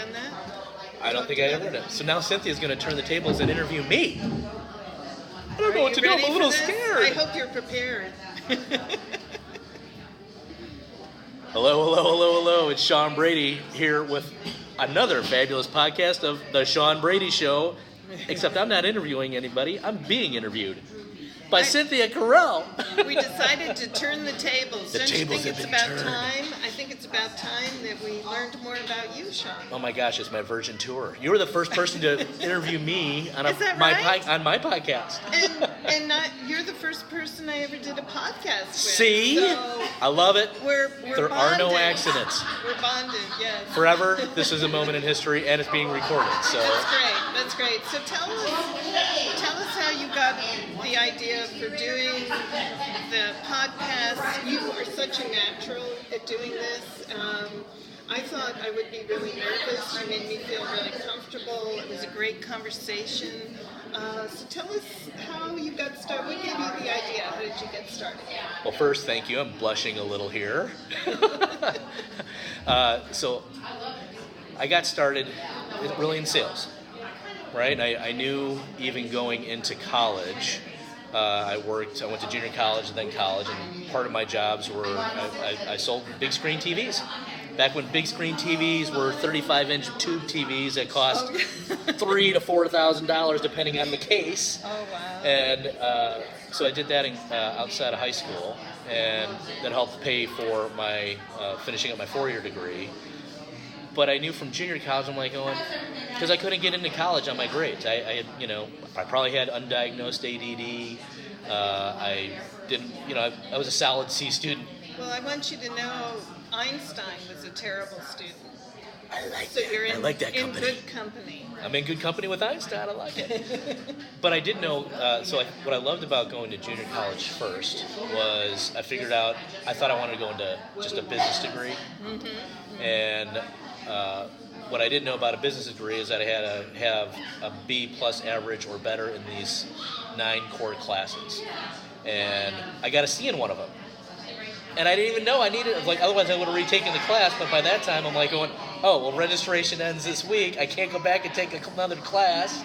done that? I don't think I ever did. So now Cynthia's going to turn the tables and interview me. I don't know what to do. I'm a little scared. I hope you're prepared. Hello. It's Sean Brady here with another fabulous podcast of The Sean Brady Show. Except I'm not interviewing anybody. I'm being interviewed by Cynthia Correll. We decided to turn the tables. Don't you think it's about time? I think it's about time that we learned more about you, Sean. Oh my gosh, it's my virgin tour. You were the first person to interview me on on my podcast. And you're the first person I ever did a podcast with. See? So I love it. We're there bonded. Are no accidents. We're bonded, yes. Forever, this is a moment in history, and it's being recorded. So That's great. So tell us how you got the idea for doing the podcast. You are such a natural at doing this. I thought I would be really nervous. You made me feel really comfortable. It was a great conversation. So tell us how you got started. What gave you the idea? How did you get started? Well, first, thank you. I'm blushing a little here. So I got started really in sales, right? I knew even going into college, I went to junior college and then college, and part of my jobs were I sold big screen TVs. Back when big screen TVs were 35-inch tube TVs that cost $3,000 to $4,000 depending on the case. Oh, wow. And so I did that outside of high school, and that helped pay for my finishing up my 4-year degree. But I knew from junior college, I'm like going, because I couldn't get into college on my grades. I probably had undiagnosed ADD. I didn't, I was a solid C student. Well, I want you to know Einstein was a terrible student. I like so that. You're I like that company. In good company. I'm in good company with Einstein. I like it. But I did know, what I loved about going to junior college first was I figured out, I thought I wanted to go into just a business degree. Mm-hmm. And what I didn't know about a business degree is that I had to have a B+ average or better in these 9 core classes. And I got a C in one of them. And I didn't even know I needed it. Otherwise I would have retaken the class. But by that time, I'm going, oh, well, registration ends this week. I can't go back and take another class.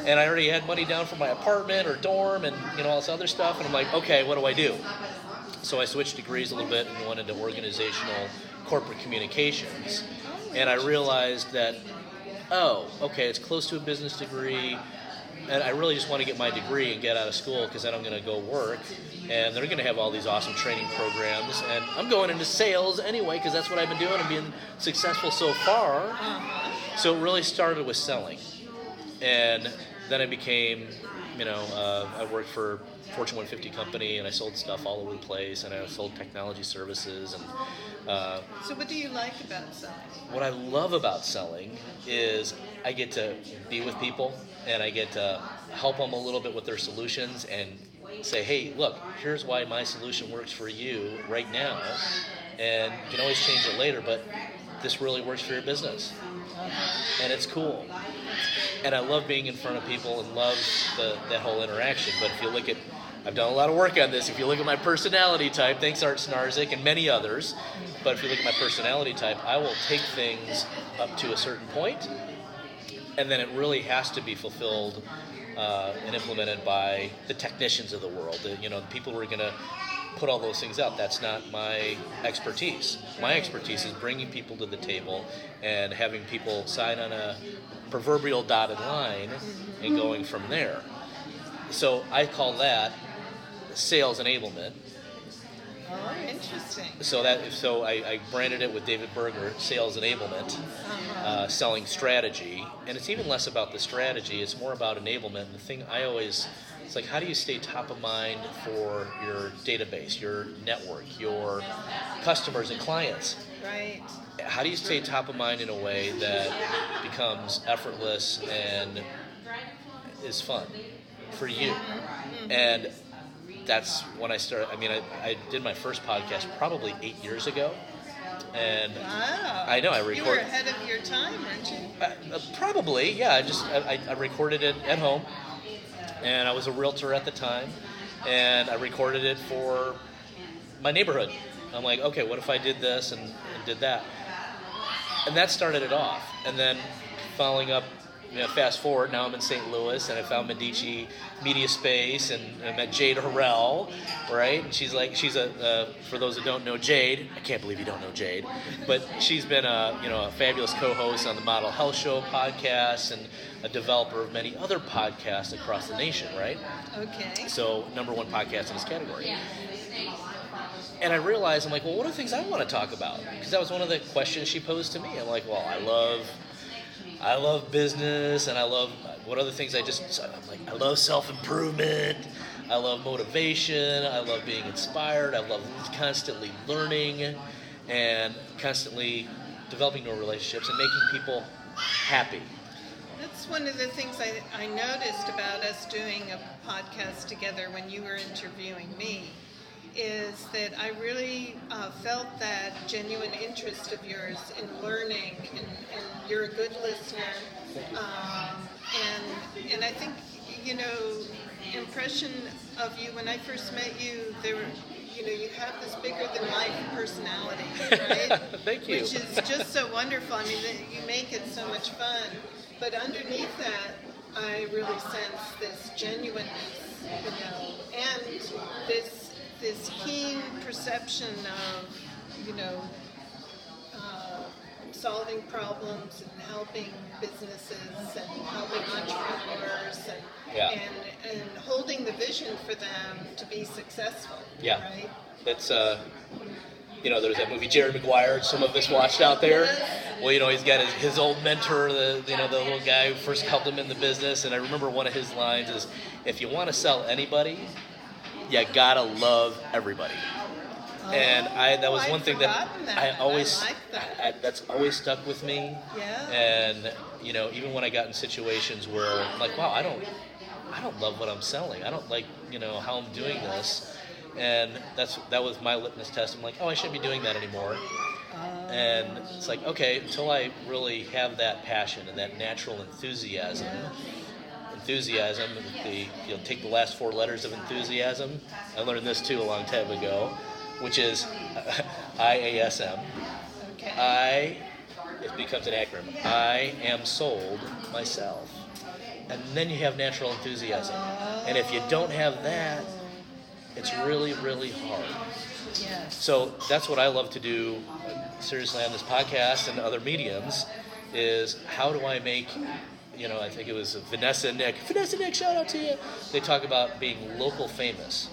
And I already had money down for my apartment or dorm and all this other stuff. And I'm like, okay, what do I do? So I switched degrees a little bit and went into organizational corporate communications. And I realized that, okay, it's close to a business degree. And I really just want to get my degree and get out of school because then I'm going to go work. And they're going to have all these awesome training programs. And I'm going into sales anyway because that's what I've been doing and being successful so far. Uh-huh. So it really started with selling. And then I became, I worked for Fortune 150 company and I sold stuff all over the place. And I sold technology services. And so what do you like about selling? What I love about selling is I get to be with people and I get to help them a little bit with their solutions and say, hey, look, here's why my solution works for you right now, and you can always change it later, but this really works for your business. And it's cool. And I love being in front of people and love that whole interaction. But if you look at, I've done a lot of work on this, if you look at my personality type, thanks Art Snarzik and many others, but if you look at my personality type, I will take things up to a certain point, and then it really has to be fulfilled and implemented by the technicians of the world, the people who are going to put all those things out. That's not my expertise. My expertise is bringing people to the table and having people sign on a proverbial dotted line and going from there. So I call that sales enablement. Oh, interesting. So I branded it with David Berger, sales enablement, selling strategy, and it's even less about the strategy. It's more about enablement. And the thing it's like, how do you stay top of mind for your database, your network, your customers and clients? Right. How do you stay top of mind in a way that becomes effortless and is fun for you? Mm-hmm. And that's when I started. I did my first podcast probably 8 years ago, and wow. I know I recorded. You were ahead of your time, weren't you? Probably, yeah. I recorded it at home, and I was a realtor at the time, and I recorded it for my neighborhood. I'm like, okay, what if I did this and did that? And that started it off. And then following up, fast forward, now I'm in St. Louis, and I found Medici Media Space, and I met Jade Correll, right? And she's for those that don't know Jade, I can't believe you don't know Jade, but she's been a fabulous co-host on the Model Health Show podcast and a developer of many other podcasts across the nation, right? Okay. So #1 podcast in this category. And I realized, I'm like, well, what are the things I want to talk about? Because that was one of the questions she posed to me. I'm like, well, I love business, and I love, what other things I love self-improvement, I love motivation, I love being inspired, I love constantly learning and constantly developing new relationships and making people happy. That's one of the things I noticed about us doing a podcast together when you were interviewing me, is that I really felt that genuine interest of yours in learning, and you're a good listener, and I think, impression of you when I first met you, you have this bigger than life personality, right? Thank you. Which is just so wonderful. I mean, you make it so much fun, but underneath that, I really sense this genuineness, and this keen perception of, solving problems and helping businesses and helping entrepreneurs and holding the vision for them to be successful. Yeah. Right? That's there's that movie Jerry Maguire, some of us watched out there. Well, he's got his old mentor, the little guy who first helped him in the business, and I remember one of his lines is, if you want to sell anybody, you gotta love everybody. And that was one thing that I always, that's always stuck with me. Yeah. And even when I got in situations where I'm like, wow, I don't love what I'm selling. I don't like how I'm doing this. And that was my litmus test. I'm like, oh, I shouldn't be doing that anymore. And it's like, okay, until I really have that passion and that natural enthusiasm, take the last 4 letters of enthusiasm. I learned this too a long time ago, which is IASM. Okay. It becomes an acronym. I am sold myself. And then you have natural enthusiasm. And if you don't have that, it's really, really hard. Yes. So that's what I love to do, seriously, on this podcast and other mediums, is how do I make, I think it was Vanessa and Nick, shout out to you. They talk about being local famous,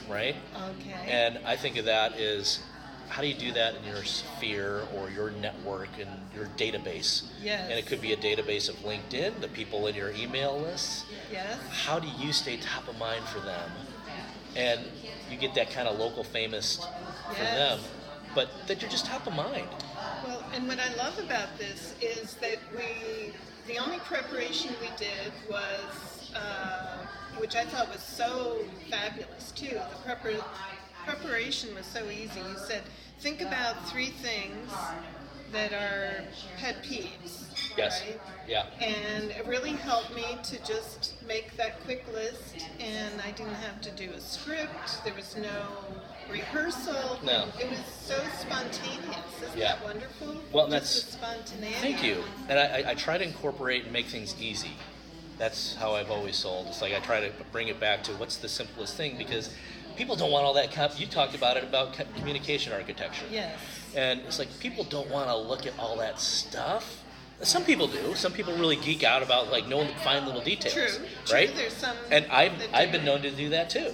right? Okay. And I think of that as, how do you do that in your sphere or your network and your database? Yes. And it could be a database of LinkedIn, the people in your email lists. Yes. How do you stay top of mind for them? And you get that kind of local famous for them, but that you're just top of mind. Well, and what I love about this is that the only preparation we did was, which I thought was so fabulous too, the preparation was so easy. You said, think about 3 things that are pet peeves. Yes. Right? Yeah. And it really helped me to just make that quick list, and I didn't have to do a script. There was no rehearsal. No. It was so spontaneous. Isn't that wonderful? Well, just the spontaneity. Thank you. And I try to incorporate and make things easy. That's how I've always sold. It's like I try to bring it back to what's the simplest thing, because people don't want all that. You talked about it, about communication architecture. Yes. And it's like people don't want to look at all that stuff. Some people do. Some people really geek out about knowing the fine little details. True. Right? There's some. And I've been known to do that too,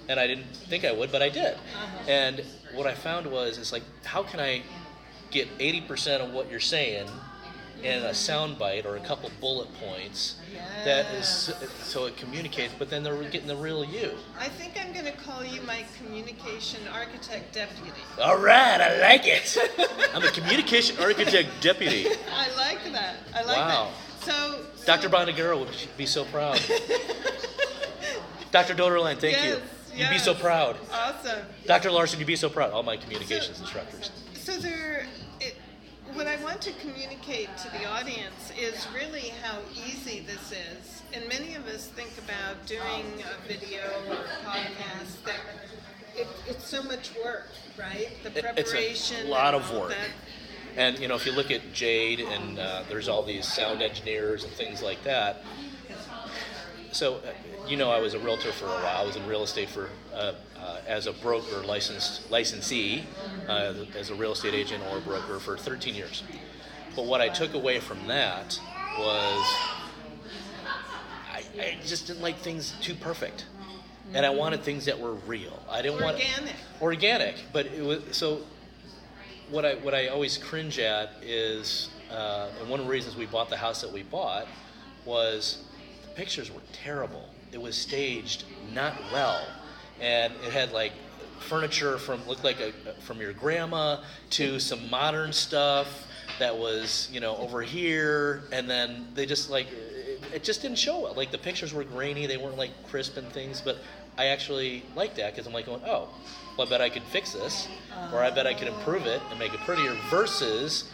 and I didn't think I would, but I did. Uh-huh. And what I found was, it's like, how can I get 80% of what you're saying in a sound bite or a couple bullet points that is so it communicates, but then they're getting the real you. I think I'm going to call you my communication architect deputy. All right, I like it. I'm a communication architect deputy. I like that. Wow. That. So Dr. Bonagura would be so proud. Dr. Doderline, thank you. You'd be so proud. Awesome. Dr. Larson, you'd be so proud. All my communications instructors. So what I want to communicate to the audience is really how easy this is. And many of us think about doing a video or a podcast that it's so much work, right? The preparation. It's a lot of work. And if you look at Jade, and there's all these sound engineers and things like that. So, I was a realtor for a while. I was in real estate for as a broker, licensee, as a real estate agent or broker for 13 years. But what I took away from that was I just didn't like things too perfect, and I wanted things that were real. I didn't want organic. But it was so. What I always cringe at is, and one of the reasons we bought the house that we bought was the pictures were terrible. It was staged not well, and it had like furniture looked like from your grandma to some modern stuff that was over here, and then they just it just didn't show well. Like the pictures were grainy, they weren't like crisp and things, but I actually liked that because I'm like going, oh, well, I bet I could fix this, or I bet I could improve it and make it prettier, versus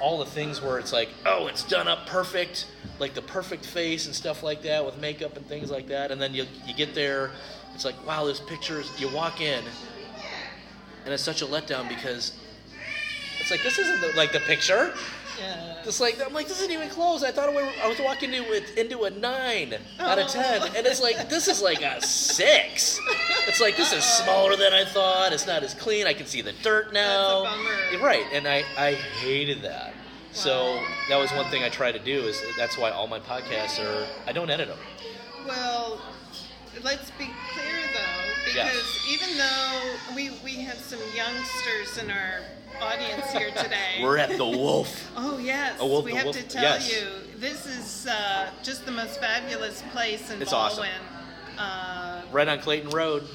all the things where it's like, oh, it's done up perfect, like the perfect face and stuff like that with makeup and things like that, and then you get there, it's like, wow, those pictures, you walk in, and it's such a letdown because it's like, this isn't like the picture. Yeah. I'm like, this isn't even close. I thought I was walking into a 9 out of 10, and it's like, this is like a 6. It's like, this is smaller than I thought. It's not as clean. I can see the dirt now. That's a bummer. Right, and I hated that. Wow. So that was one thing I try to do. That's why all my podcasts I don't edit them. Well, let's be clear though, because even though we have some youngsters in our audience here today. We're at the Wolf. Oh yes, we have to tell you, this is just the most fabulous place in Baldwin. Awesome. Right on Clayton Road.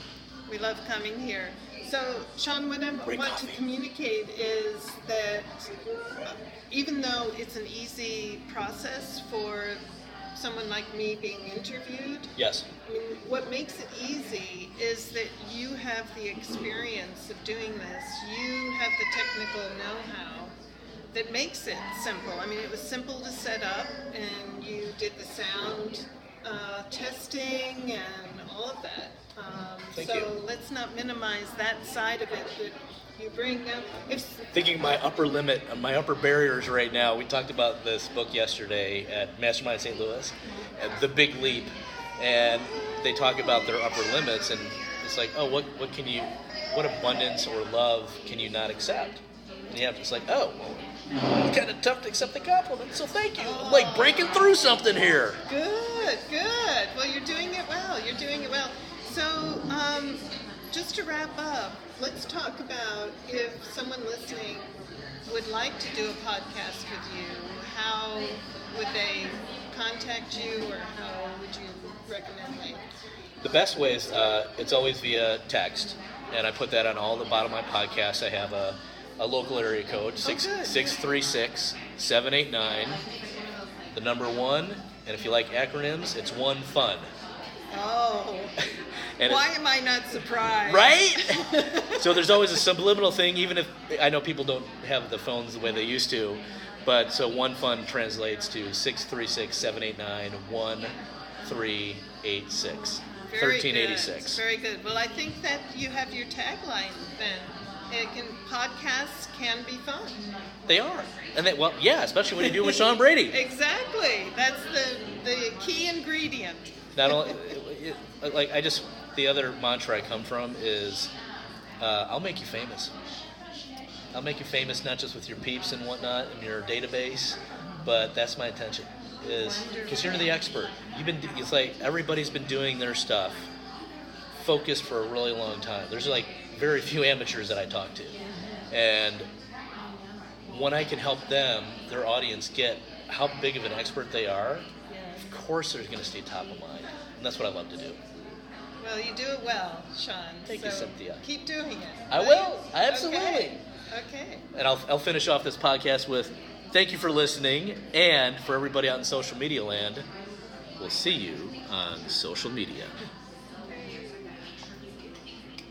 We love coming here. So, Sean, what I want to communicate is that even though it's an easy process for someone like me being interviewed, yes. I mean, what makes it easy is that you have the experience of doing this. You have the technical know-how that makes it simple. I mean, it was simple to set up, and you did the sound testing and all of that. Thank you. Let's not minimize that side of it that you bring up. Thinking my upper barriers right now. We talked about this book yesterday at Mastermind St. Louis, The Big Leap, and they talk about their upper limits, and it's like, oh, what abundance or love can you not accept? And you have to, it's like, oh, well, it's kind of tough to accept the compliment, so thank you. I'm like breaking through something here. Good. Well, you're doing it well. So, just to wrap up, let's talk about if someone listening would like to do a podcast with you, how would they contact you, or how would you recommend they? The best way is it's always via text, and I put that on all the bottom of my podcasts. I have a local area code, 636-789, the number 1, and if you like acronyms, it's one fun. Oh, why am I not surprised? Right? So there's always a subliminal thing, even if I know people don't have the phones the way they used to, but so one fun translates to 636-789-1386. 1386. Very good. Well, I think that you have your tagline then. Podcasts can be fun. They are. And especially when you do it with Sean Brady. Exactly. That's the key ingredient. Not only, the other mantra I come from is, I'll make you famous. I'll make you famous not just with your peeps and whatnot in your database, but that's my intention. Is because you're the expert. It's like everybody's been doing their stuff focused for a really long time. There's like very few amateurs that I talk to, and when I can help them, their audience, get how big of an expert they are, of course they're going to stay top of mind, and that's what I love to do. Well, you do it well, Sean. Thank you, Cynthia. Keep doing it. I will. Absolutely. Okay. And I'll finish off this podcast with thank you for listening, and for everybody out in social media land, we'll see you on social media.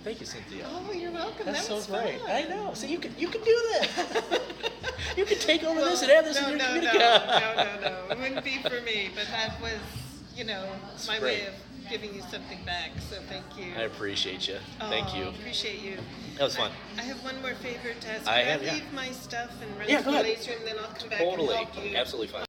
Thank you, Cynthia. Oh, you're welcome. That's so great. Fun. I know. See, you can do this. You can take over this and add this in your communication. No. It wouldn't be for me, but that was, my way of giving you something back. So thank you. I appreciate you. Thank you. Appreciate you. That was fun. I have one more favor to ask. I Can have, I yeah. leave my stuff and run Yeah, to go the ahead. ladies' room, then I'll come back Totally. and help you? Absolutely fine.